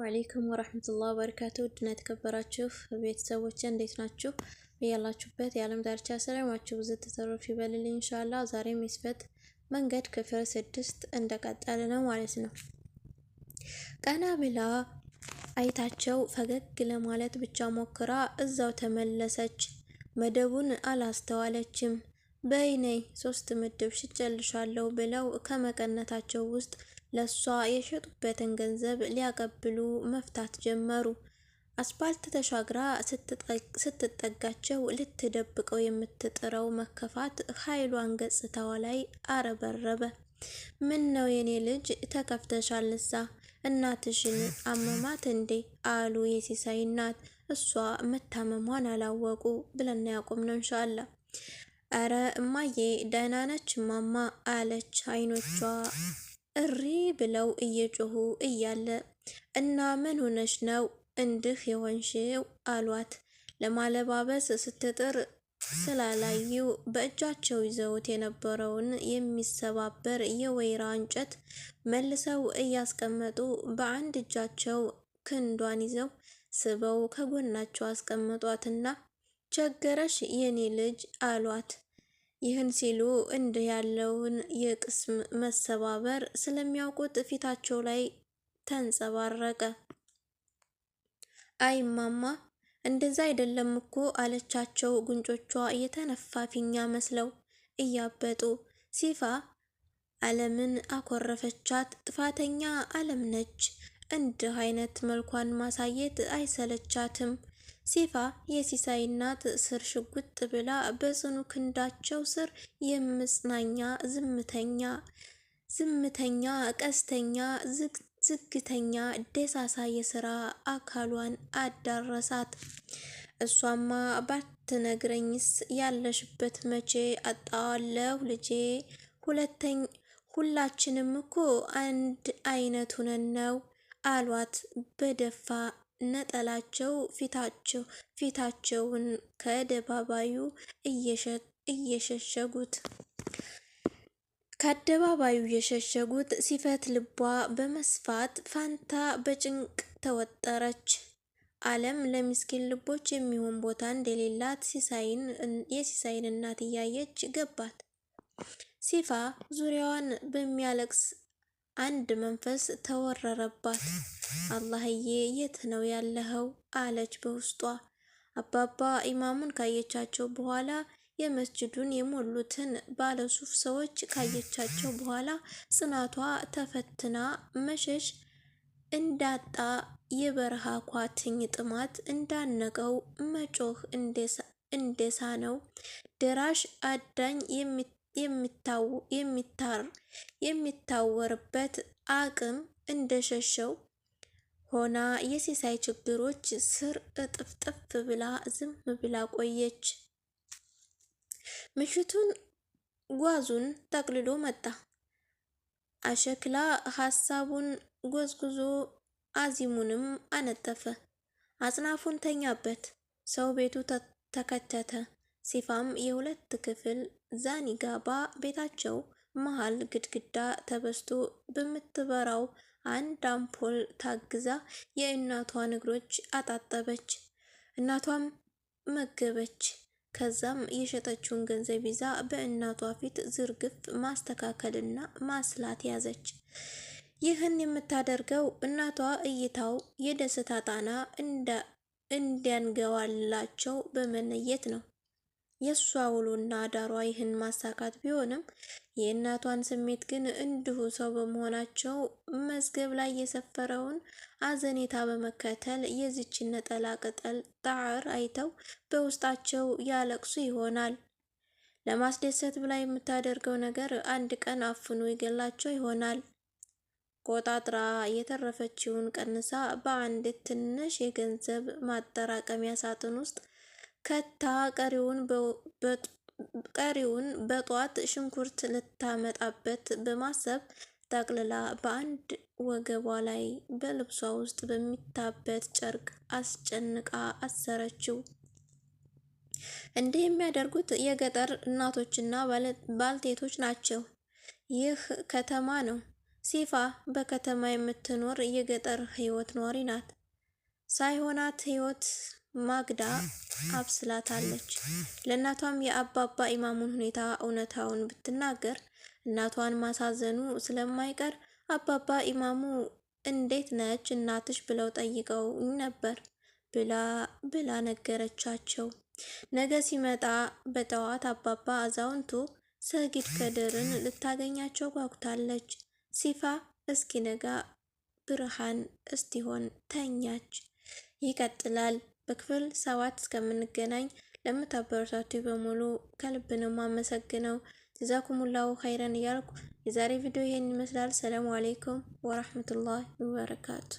አለይኩም ወራህመቱላሂ ወበረካቱሁ። ውድና የተከበራችሁ ቤተሰቦች እንዴት ናችሁ? በያላችሁበት የዓለም ዳርቻ ሰላማችሁ ብዙ ተተረፍ ይበልልኝ ኢንሻአላህ። ዛሬም የስህተት መንገድ ክፍል 6 እንደቀጠለ ነው ማለት ነው። ቀና ብላ አይታቸው ፈገግ ለማለት ብቻ ሞክራ እዛው ተመለሰች። መደቡን አላስተዋለችም። በይነይ 3 ምድብ ሽጨልሻለሁ ብለው ከመቀነታቸው ውስጥ ለሷ የሸጡበትን ገንዘብ ሊያቀብሉ መፍታት ጀመሩ። አስፓልት ተሻግራ ስትጠጋቸው ልትደብቀው የምትጥረው መከፋት ኃይሏን ገጽታዋ ላይ አረበረበ። ምን ነው የኔ ልጅ ተከፍተሻልሳ? እናትሽን አመማት እንዴ? አሉ የሲሳይ እናት። እሷ መታመሟን አላወቁ ብለን ያቆምነው ኢንሻአላህ። አረ እማዬ ደህና ነች ማማ አለች አይኖቿ እሪ ብለው እየጮሁ እያለ እና ምን ሆነሽ ነው እንድህ የሆንሽው አሏት። ለማለባበስ ስትጥር ስላላዩ በእጃቸው ይዘውት የነበረውን የሚሰባበር የወይራ እንጨት መልሰው እያስቀመጡ በአንድ እጃቸው ክንዷን ይዘው ስበው ከጎናቸው አስቀመጧትና ቸገረሽ የኔ ልጅ አሏት። ይህን ሲሉ እንዲህ ያለውን የቅስም መሰባበር ስለሚያውቁት ፊታቸው ላይ ተንጸባረቀ። አይ ማማ እንደዛ አይደለም እኮ አለቻቸው ጉንጮቿ የተነፋ ፊኛ መስለው እያበጡ። ሲፋ ዓለምን አኮረፈቻት። ጥፋተኛ ዓለም ነች። እንዲህ አይነት መልኳን ማሳየት አይሰለቻትም። ሲፋ የሲሳይ እናት ስር ሽጉጥ ብላ በጽኑ ክንዳቸው ስር የምጽናኛ ዝምተኛ ቀስተኛ ዝግተኛ ደሳሳ የስራ አካሏን አዳረሳት። እሷማ ባትነግረኝስ ያለሽበት መቼ አጣዋለሁ ልጄ። ሁላችንም እኮ አንድ አይነት ሁነን ነው አሏት በደፋ ነጠላቸው ፊታቸውን ከአደባባዩ የሸሸጉት ሲፈት ልቧ በመስፋት ፋንታ በጭንቅ ተወጠረች። ዓለም ለምስኪን ልቦች የሚሆን ቦታ እንደሌላት የሲሳይን እናት እያየች ገባት። ሲፋ ዙሪያዋን በሚያለቅስ አንድ መንፈስ ተወረረባት። አላህዬ የት ነው ያለኸው? አለች በውስጧ። አባባ ኢማሙን ካየቻቸው በኋላ የመስጅዱን የሞሉትን ባለሱፍ ሰዎች ካየቻቸው በኋላ ጽናቷ ተፈትና መሸሽ እንዳጣ የበረሃ ኳትኝ ጥማት እንዳነቀው መጮህ እንደሳነው ደራሽ አዳኝ የሚታወርበት አቅም እንደሸሸው ሆና የሲሳይ ችግሮች ስር እጥፍጥፍ ብላ ዝም ብላ ቆየች። ምሽቱን ጓዙን ጠቅልሎ መጣ። አሸክላ ሀሳቡን ጎዝጉዞ አዚሙንም አነጠፈ። አጽናፉን ተኛበት። ሰው ቤቱ ተከተተ። ሲፋም የ2 ክፍል ዛኒጋባ ቤታቸው መሃል ግድግዳ ተበስቶ በምትበራው አንድ አምፖል ታግዛ የእናቷን እግሮች አጣጠበች። እናቷም መገበች። ከዛም የሸጠችውን ገንዘብ ይዛ በእናቷ ፊት ዝርግፍ ማስተካከልና ማስላት ያዘች። ይህን የምታደርገው እናቷ እይታው የደስታ ጣና እንዲያንገዋላቸው በመነየት ነው። የሷ ውሎና ዳሯ ይህን ማሳካት ቢሆንም የእናቷን ስሜት ግን እንዲሁ ሰው በመሆናቸው መዝገብ ላይ የሰፈረውን አዘኔታ በመከተል የዚችን ነጠላ ቅጠል ጣዕር አይተው በውስጣቸው ያለቅሱ ይሆናል። ለማስደሰት ብላ የምታደርገው ነገር አንድ ቀን አፍኖ ይገላቸው ይሆናል። ቆጣጥራ የተረፈችውን ቀንሳ በአንድ ትንሽ የገንዘብ ማጠራቀሚያ ሳጥን ውስጥ ከታ ቀሪውን በጧት ሽንኩርት ልታመጣበት በማሰብ ጠቅልላ በአንድ ወገቧ ላይ በልብሷ ውስጥ በሚታበት ጨርቅ አስጨንቃ አሰረችው። እንዲህ የሚያደርጉት የገጠር እናቶችና ባልቴቶች ናቸው። ይህ ከተማ ነው። ሲፋ በከተማ የምትኖር የገጠር ህይወት ኗሪ ናት። ሳይሆናት ህይወት ማግዳ አብስላታለች። ለእናቷም የአባባ ኢማሙን ሁኔታ እውነታውን ብትናገር እናቷን ማሳዘኑ ስለማይቀር አባባ ኢማሙ እንዴት ነች እናትሽ ብለው ጠይቀው ነበር ብላ ነገረቻቸው። ነገ ሲመጣ በጠዋት አባባ አዛውንቱ ሰጊድ ከድርን ልታገኛቸው ጓጉታለች። ሲፋ እስኪነጋ ብርሃን እስቲሆን ተኛች። ይቀጥላል። በክፍል 7 እስከምንገናኝ ለምታበረታቱ በሙሉ ከልብ ነው የማመሰግነው። ጀዛኩሙላሁ ኸይረን እያልኩ የዛሬ ቪዲዮ ይሄን ይመስላል። ሰላም አለይኩም ወራህመቱላሂ ወበረካቱ።